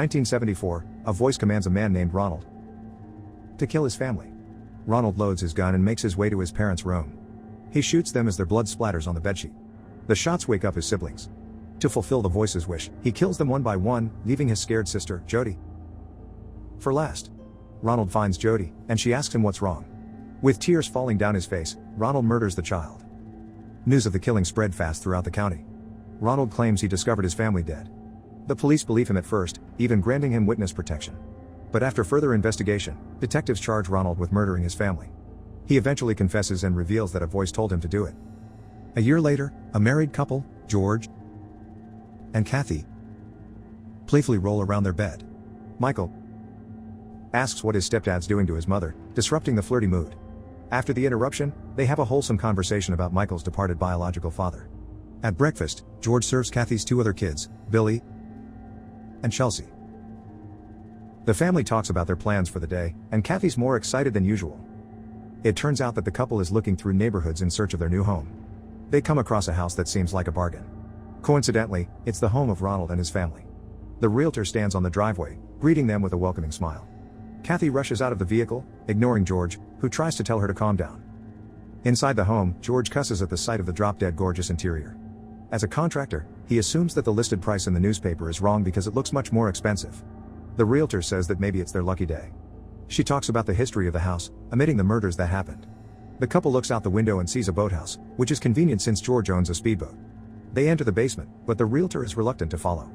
1974, a voice commands a man named Ronald to kill his family. Ronald loads his gun and makes his way to his parents' room. He shoots them as their blood splatters on the bedsheet. The shots wake up his siblings. To fulfill the voice's wish, he kills them one by one, leaving his scared sister, Jody, for last. Ronald finds Jody, and she asks him what's wrong. With tears falling down his face, Ronald murders the child. News of the killing spread fast throughout the county. Ronald claims he discovered his family dead. The police believe him at first, even granting him witness protection. But after further investigation, detectives charge Ronald with murdering his family. He eventually confesses and reveals that a voice told him to do it. A year later, a married couple, George and Kathy, playfully roll around their bed. Michael asks what his stepdad's doing to his mother, disrupting the flirty mood. After the interruption, they have a wholesome conversation about Michael's departed biological father. At breakfast, George serves Kathy's two other kids, Billy and Chelsea. The family talks about their plans for the day, and Kathy's more excited than usual. It turns out that the couple is looking through neighborhoods in search of their new home. They come across a house that seems like a bargain. Coincidentally, it's the home of Ronald and his family. The realtor stands on the driveway, greeting them with a welcoming smile. Kathy rushes out of the vehicle, ignoring George, who tries to tell her to calm down. Inside the home, George cusses at the sight of the drop-dead gorgeous interior. As a contractor, he assumes that the listed price in the newspaper is wrong because it looks much more expensive. The realtor says that maybe it's their lucky day. She talks about the history of the house, omitting the murders that happened. The couple looks out the window and sees a boathouse, which is convenient since George owns a speedboat. They enter the basement, but the realtor is reluctant to follow.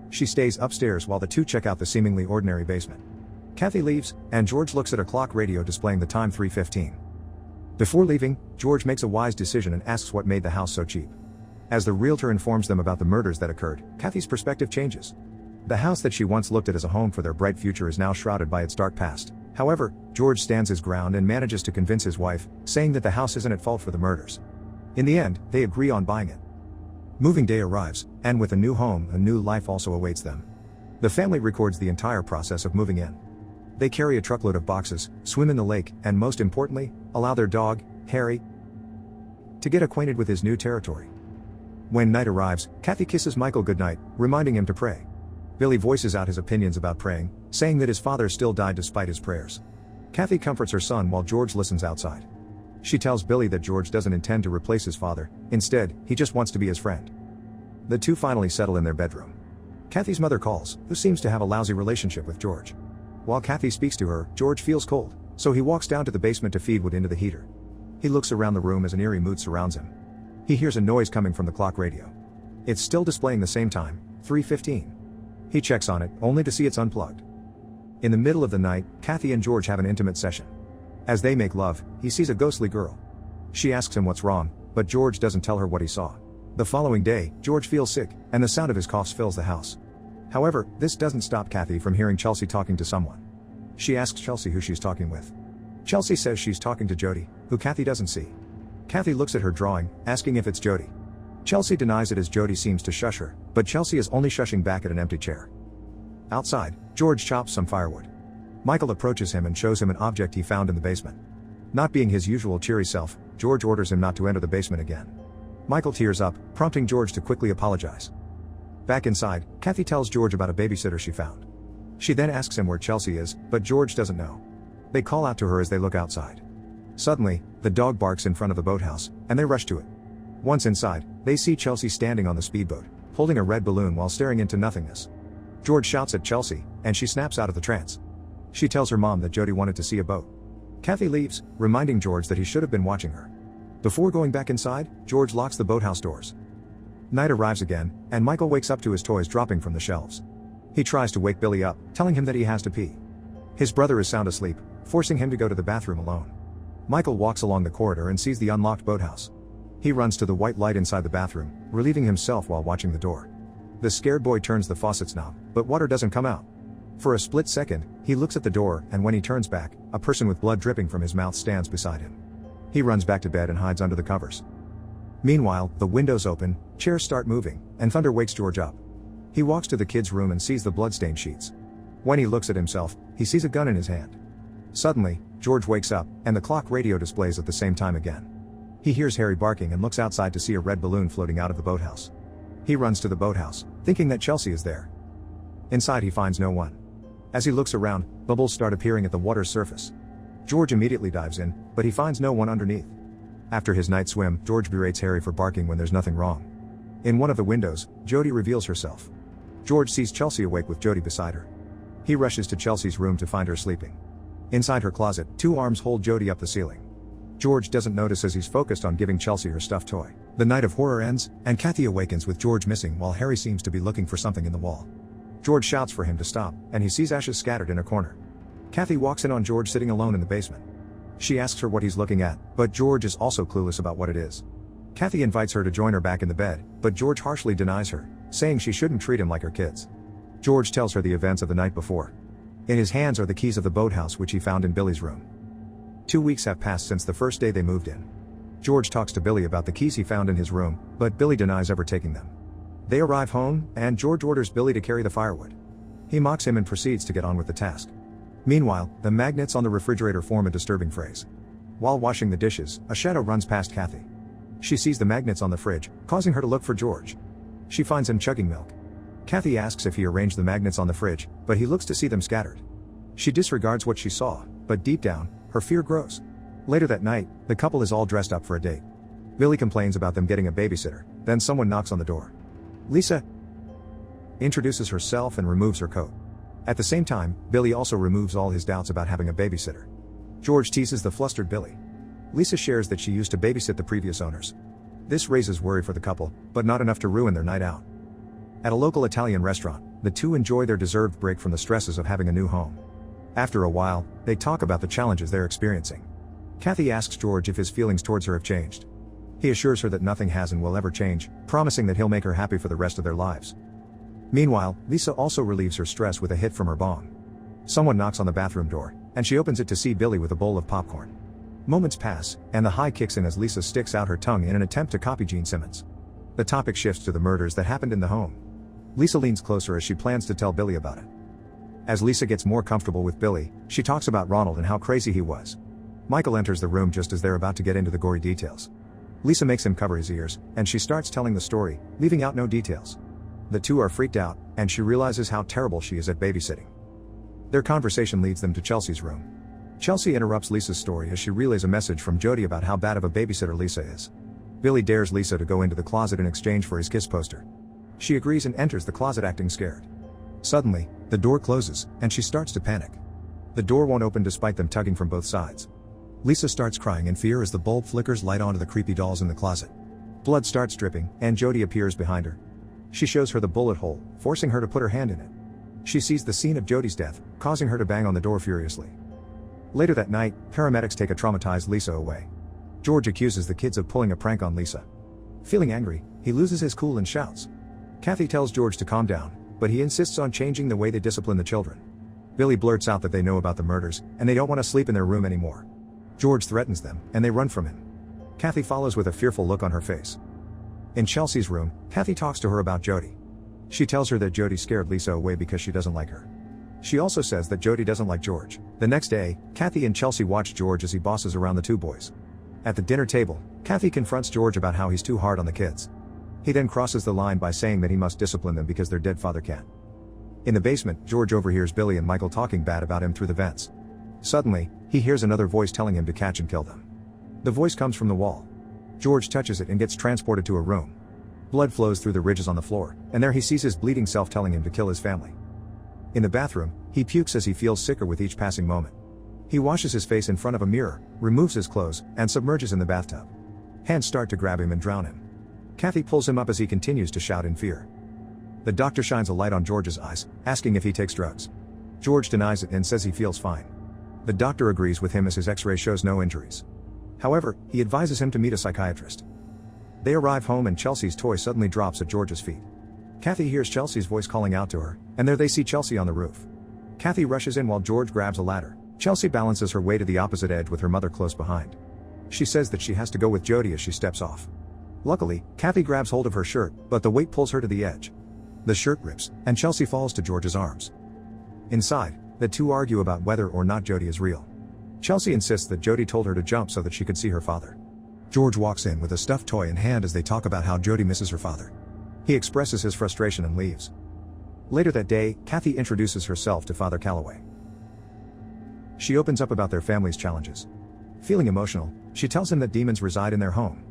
She stays upstairs while the two check out the seemingly ordinary basement. Kathy leaves, and George looks at a clock radio displaying the time 3:15. Before leaving, George makes a wise decision and asks what made the house so cheap. As the realtor informs them about the murders that occurred, Kathy's perspective changes. The house that she once looked at as a home for their bright future is now shrouded by its dark past. However, George stands his ground and manages to convince his wife, saying that the house isn't at fault for the murders. In the end, they agree on buying it. Moving day arrives, and with a new home, a new life also awaits them. The family records the entire process of moving in. They carry a truckload of boxes, swim in the lake, and most importantly, allow their dog, Harry, to get acquainted with his new territory. When night arrives, Kathy kisses Michael goodnight, reminding him to pray. Billy voices out his opinions about praying, saying that his father still died despite his prayers. Kathy comforts her son while George listens outside. She tells Billy that George doesn't intend to replace his father, instead, he just wants to be his friend. The two finally settle in their bedroom. Kathy's mother calls, who seems to have a lousy relationship with George. While Kathy speaks to her, George feels cold, so he walks down to the basement to feed wood into the heater. He looks around the room as an eerie mood surrounds him. He hears a noise coming from the clock radio. It's still displaying the same time, 3:15. He checks on it, only to see it's unplugged. In the middle of the night, Kathy and George have an intimate session. As they make love, he sees a ghostly girl. She asks him what's wrong, but George doesn't tell her what he saw. The following day, George feels sick, and the sound of his coughs fills the house. However, this doesn't stop Kathy from hearing Chelsea talking to someone. She asks Chelsea who she's talking with. Chelsea says she's talking to Jody, who Kathy doesn't see. Kathy looks at her drawing, asking if it's Jody. Chelsea denies it as Jody seems to shush her, but Chelsea is only shushing back at an empty chair. Outside, George chops some firewood. Michael approaches him and shows him an object he found in the basement. Not being his usual cheery self, George orders him not to enter the basement again. Michael tears up, prompting George to quickly apologize. Back inside, Kathy tells George about a babysitter she found. She then asks him where Chelsea is, but George doesn't know. They call out to her as they look outside. Suddenly, the dog barks in front of the boathouse, and they rush to it. Once inside, they see Chelsea standing on the speedboat, holding a red balloon while staring into nothingness. George shouts at Chelsea, and she snaps out of the trance. She tells her mom that Jody wanted to see a boat. Kathy leaves, reminding George that he should have been watching her. Before going back inside, George locks the boathouse doors. Night arrives again, and Michael wakes up to his toys dropping from the shelves. He tries to wake Billy up, telling him that he has to pee. His brother is sound asleep, forcing him to go to the bathroom alone. Michael walks along the corridor and sees the unlocked boathouse. He runs to the white light inside the bathroom, relieving himself while watching the door. The scared boy turns the faucet's knob, but water doesn't come out. For a split second, he looks at the door, and when he turns back, a person with blood dripping from his mouth stands beside him. He runs back to bed and hides under the covers. Meanwhile, the windows open, chairs start moving, and thunder wakes George up. He walks to the kid's room and sees the bloodstained sheets. When he looks at himself, he sees a gun in his hand. Suddenly, George wakes up, and the clock radio displays at the same time again. He hears Harry barking and looks outside to see a red balloon floating out of the boathouse. He runs to the boathouse, thinking that Chelsea is there. Inside he finds no one. As he looks around, bubbles start appearing at the water's surface. George immediately dives in, but he finds no one underneath. After his night swim, George berates Harry for barking when there's nothing wrong. In one of the windows, Jody reveals herself. George sees Chelsea awake with Jody beside her. He rushes to Chelsea's room to find her sleeping. Inside her closet, two arms hold Jody up the ceiling. George doesn't notice as he's focused on giving Chelsea her stuffed toy. The night of horror ends, and Kathy awakens with George missing while Harry seems to be looking for something in the wall. George shouts for him to stop, and he sees ashes scattered in a corner. Kathy walks in on George sitting alone in the basement. She asks her what he's looking at, but George is also clueless about what it is. Kathy invites her to join her back in the bed, but George harshly denies her, saying she shouldn't treat him like her kids. George tells her the events of the night before. In his hands are the keys of the boathouse which he found in Billy's room. 2 weeks have passed since the first day they moved in. George talks to Billy about the keys he found in his room, but Billy denies ever taking them. They arrive home, and George orders Billy to carry the firewood. He mocks him and proceeds to get on with the task. Meanwhile, the magnets on the refrigerator form a disturbing phrase. While washing the dishes, a shadow runs past Kathy. She sees the magnets on the fridge, causing her to look for George. She finds him chugging milk. Kathy asks if he arranged the magnets on the fridge, but he looks to see them scattered. She disregards what she saw, but deep down, her fear grows. Later that night, the couple is all dressed up for a date. Billy complains about them getting a babysitter, then someone knocks on the door. Lisa introduces herself and removes her coat. At the same time, Billy also removes all his doubts about having a babysitter. George teases the flustered Billy. Lisa shares that she used to babysit the previous owners. This raises worry for the couple, but not enough to ruin their night out. At a local Italian restaurant, the two enjoy their deserved break from the stresses of having a new home. After a while, they talk about the challenges they're experiencing. Kathy asks George if his feelings towards her have changed. He assures her that nothing has and will ever change, promising that he'll make her happy for the rest of their lives. Meanwhile, Lisa also relieves her stress with a hit from her bong. Someone knocks on the bathroom door, and she opens it to see Billy with a bowl of popcorn. Moments pass, and the high kicks in as Lisa sticks out her tongue in an attempt to copy Gene Simmons. The topic shifts to the murders that happened in the home. Lisa leans closer as she plans to tell Billy about it. As Lisa gets more comfortable with Billy, she talks about Ronald and how crazy he was. Michael enters the room just as they're about to get into the gory details. Lisa makes him cover his ears, and she starts telling the story, leaving out no details. The two are freaked out, and she realizes how terrible she is at babysitting. Their conversation leads them to Chelsea's room. Chelsea interrupts Lisa's story as she relays a message from Jody about how bad of a babysitter Lisa is. Billy dares Lisa to go into the closet in exchange for his kiss poster. She agrees and enters the closet acting scared. Suddenly, the door closes, and she starts to panic. The door won't open despite them tugging from both sides. Lisa starts crying in fear as the bulb flickers light onto the creepy dolls in the closet. Blood starts dripping, and Jody appears behind her. She shows her the bullet hole, forcing her to put her hand in it. She sees the scene of Jody's death, causing her to bang on the door furiously. Later that night, paramedics take a traumatized Lisa away. George accuses the kids of pulling a prank on Lisa. Feeling angry, he loses his cool and shouts. Kathy tells George to calm down, but he insists on changing the way they discipline the children. Billy blurts out that they know about the murders, and they don't want to sleep in their room anymore. George threatens them, and they run from him. Kathy follows with a fearful look on her face. In Chelsea's room, Kathy talks to her about Jody. She tells her that Jody scared Lisa away because she doesn't like her. She also says that Jody doesn't like George. The next day, Kathy and Chelsea watch George as he bosses around the two boys. At the dinner table, Kathy confronts George about how he's too hard on the kids. He then crosses the line by saying that he must discipline them because their dead father can't. In the basement, George overhears Billy and Michael talking bad about him through the vents. Suddenly, he hears another voice telling him to catch and kill them. The voice comes from the wall. George touches it and gets transported to a room. Blood flows through the ridges on the floor, and there he sees his bleeding self telling him to kill his family. In the bathroom, he pukes as he feels sicker with each passing moment. He washes his face in front of a mirror, removes his clothes, and submerges in the bathtub. Hands start to grab him and drown him. Kathy pulls him up as he continues to shout in fear. The doctor shines a light on George's eyes, asking if he takes drugs. George denies it and says he feels fine. The doctor agrees with him as his x-ray shows no injuries. However, he advises him to meet a psychiatrist. They arrive home and Chelsea's toy suddenly drops at George's feet. Kathy hears Chelsea's voice calling out to her, and there they see Chelsea on the roof. Kathy rushes in while George grabs a ladder. Chelsea balances her way to the opposite edge with her mother close behind. She says that she has to go with Jody as she steps off. Luckily, Kathy grabs hold of her shirt, but the weight pulls her to the edge. The shirt rips, and Chelsea falls to George's arms. Inside, the two argue about whether or not Jody is real. Chelsea insists that Jody told her to jump so that she could see her father. George walks in with a stuffed toy in hand as they talk about how Jody misses her father. He expresses his frustration and leaves. Later that day, Kathy introduces herself to Father Calloway. She opens up about their family's challenges. Feeling emotional, she tells him that demons reside in their home.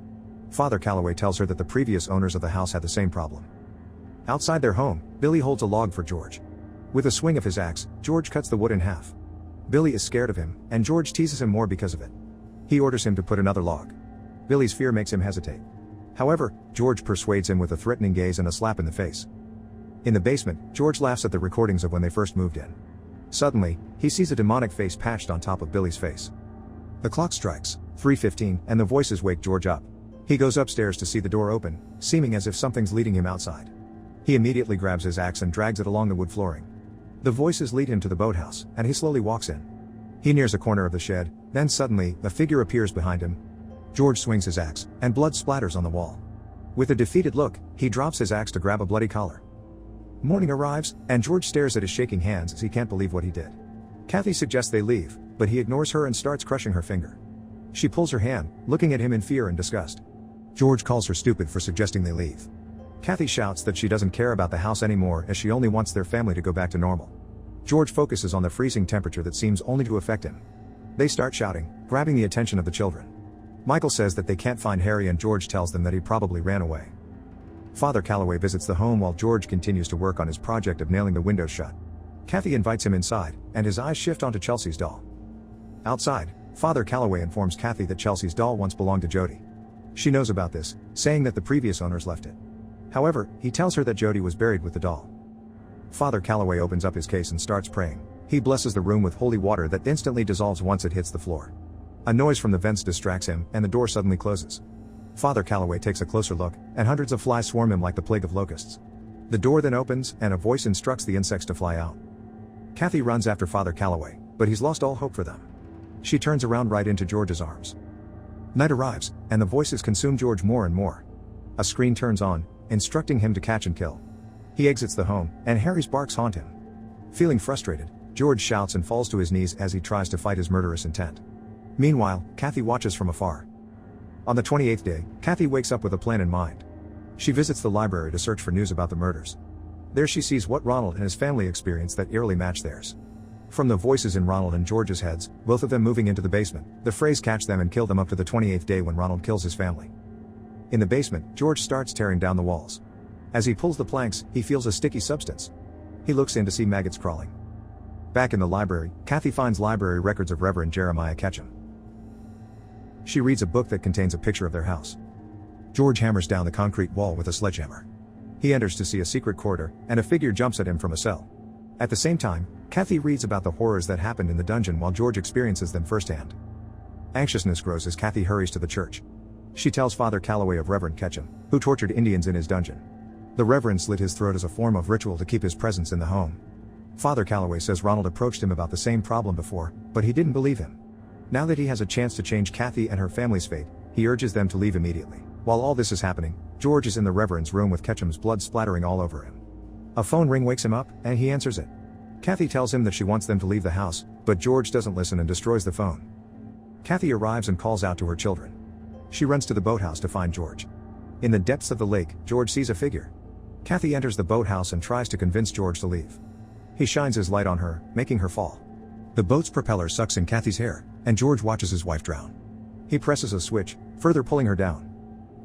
Father Calloway tells her that the previous owners of the house had the same problem. Outside their home, Billy holds a log for George. With a swing of his axe, George cuts the wood in half. Billy is scared of him, and George teases him more because of it. He orders him to put another log. Billy's fear makes him hesitate. However, George persuades him with a threatening gaze and a slap in the face. In the basement, George laughs at the recordings of when they first moved in. Suddenly, he sees a demonic face patched on top of Billy's face. The clock strikes 3:15, and the voices wake George up. He goes upstairs to see the door open, seeming as if something's leading him outside. He immediately grabs his axe and drags it along the wood flooring. The voices lead him to the boathouse, and he slowly walks in. He nears a corner of the shed, then suddenly, a figure appears behind him. George swings his axe, and blood splatters on the wall. With a defeated look, he drops his axe to grab a bloody collar. Morning arrives, and George stares at his shaking hands as he can't believe what he did. Kathy suggests they leave, but he ignores her and starts crushing her finger. She pulls her hand, looking at him in fear and disgust. George calls her stupid for suggesting they leave. Kathy shouts that she doesn't care about the house anymore as she only wants their family to go back to normal. George focuses on the freezing temperature that seems only to affect him. They start shouting, grabbing the attention of the children. Michael says that they can't find Harry, and George tells them that he probably ran away. Father Calloway visits the home while George continues to work on his project of nailing the windows shut. Kathy invites him inside, and his eyes shift onto Chelsea's doll. Outside, Father Calloway informs Kathy that Chelsea's doll once belonged to Jody. She knows about this, saying that the previous owners left it. However, he tells her that Jody was buried with the doll. Father Calloway opens up his case and starts praying. He blesses the room with holy water that instantly dissolves once it hits the floor. A noise from the vents distracts him, and the door suddenly closes. Father Calloway takes a closer look, and hundreds of flies swarm him like the plague of locusts. The door then opens, and a voice instructs the insects to fly out. Kathy runs after Father Calloway, but he's lost all hope for them. She turns around right into George's arms. Night arrives, and the voices consume George more and more. A screen turns on, instructing him to catch and kill. He exits the home, and Harry's barks haunt him. Feeling frustrated, George shouts and falls to his knees as he tries to fight his murderous intent. Meanwhile, Kathy watches from afar. On the 28th day, Kathy wakes up with a plan in mind. She visits the library to search for news about the murders. There she sees what Ronald and his family experienced that eerily match theirs. From the voices in Ronald and George's heads, both of them moving into the basement, the phrase "catch them and kill them" up to the 28th day when Ronald kills his family. In the basement, George starts tearing down the walls. As he pulls the planks, he feels a sticky substance. He looks in to see maggots crawling. Back in the library, Kathy finds library records of Reverend Jeremiah Ketchum. She reads a book that contains a picture of their house. George hammers down the concrete wall with a sledgehammer. He enters to see a secret corridor, and a figure jumps at him from a cell. At the same time, Kathy reads about the horrors that happened in the dungeon while George experiences them firsthand. Anxiousness grows as Kathy hurries to the church. She tells Father Calloway of Reverend Ketchum, who tortured Indians in his dungeon. The Reverend slit his throat as a form of ritual to keep his presence in the home. Father Calloway says Ronald approached him about the same problem before, but he didn't believe him. Now that he has a chance to change Kathy and her family's fate, he urges them to leave immediately. While all this is happening, George is in the Reverend's room with Ketchum's blood splattering all over him. A phone ring wakes him up, and he answers it. Kathy tells him that she wants them to leave the house, but George doesn't listen and destroys the phone. Kathy arrives and calls out to her children. She runs to the boathouse to find George. In the depths of the lake, George sees a figure. Kathy enters the boathouse and tries to convince George to leave. He shines his light on her, making her fall. The boat's propeller sucks in Kathy's hair, and George watches his wife drown. He presses a switch, further pulling her down.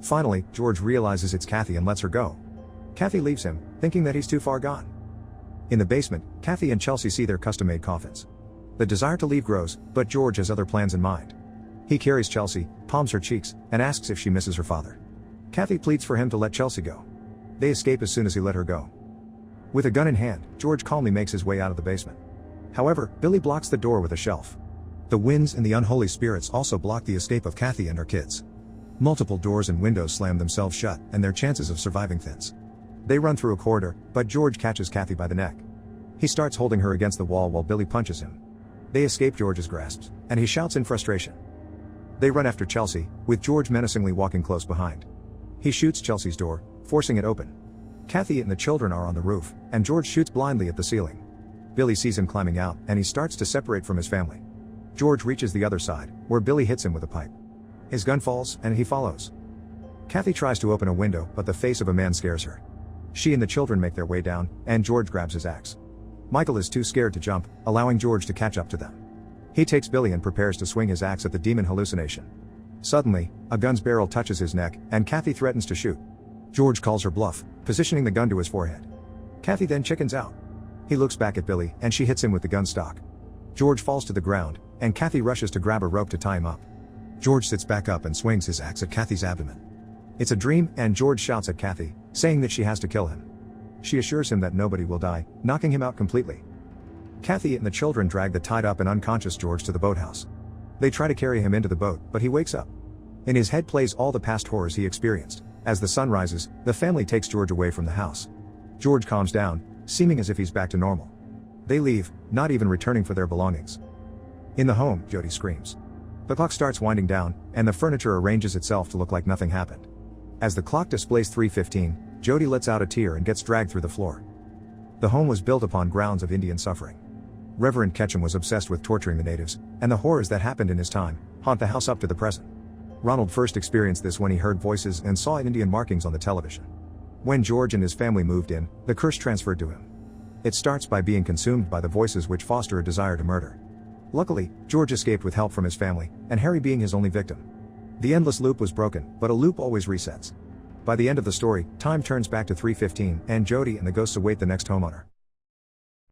Finally, George realizes it's Kathy and lets her go. Kathy leaves him, thinking that he's too far gone. In the basement, Kathy and Chelsea see their custom-made coffins. The desire to leave grows, but George has other plans in mind. He carries Chelsea, palms her cheeks, and asks if she misses her father. Kathy pleads for him to let Chelsea go. They escape as soon as he let her go. With a gun in hand, George calmly makes his way out of the basement. However, Billy blocks the door with a shelf. The winds and the unholy spirits also block the escape of Kathy and her kids. Multiple doors and windows slam themselves shut, and their chances of surviving thins. They run through a corridor, but George catches Kathy by the neck. He starts holding her against the wall while Billy punches him. They escape George's grasp, and he shouts in frustration. They run after Chelsea, with George menacingly walking close behind. He shoots Chelsea's door, forcing it open. Kathy and the children are on the roof, and George shoots blindly at the ceiling. Billy sees him climbing out, and he starts to separate from his family. George reaches the other side, where Billy hits him with a pipe. His gun falls, and he follows. Kathy tries to open a window, but the face of a man scares her. She and the children make their way down, and George grabs his axe. Michael is too scared to jump, allowing George to catch up to them. He takes Billy and prepares to swing his axe at the demon hallucination. Suddenly, a gun's barrel touches his neck, and Kathy threatens to shoot. George calls her bluff, positioning the gun to his forehead. Kathy then chickens out. He looks back at Billy, and she hits him with the gun stock. George falls to the ground, and Kathy rushes to grab a rope to tie him up. George sits back up and swings his axe at Kathy's abdomen. It's a dream, and George shouts at Kathy, saying that she has to kill him. She assures him that nobody will die, knocking him out completely. Kathy and the children drag the tied up and unconscious George to the boathouse. They try to carry him into the boat, but he wakes up. In his head plays all the past horrors he experienced. As the sun rises, the family takes George away from the house. George calms down, seeming as if he's back to normal. They leave, not even returning for their belongings. In the home, Jody screams. The clock starts winding down, and the furniture arranges itself to look like nothing happened. As the clock displays 3:15, Jody lets out a tear and gets dragged through the floor. The home was built upon grounds of Indian suffering. Reverend Ketchum was obsessed with torturing the natives, and the horrors that happened in his time haunt the house up to the present. Ronald first experienced this when he heard voices and saw Indian markings on the television. When George and his family moved in, the curse transferred to him. It starts by being consumed by the voices which foster a desire to murder. Luckily, George escaped with help from his family, and Harry being his only victim. The endless loop was broken, but a loop always resets. By the end of the story, time turns back to 3:15, and Jody and the ghosts await the next homeowner.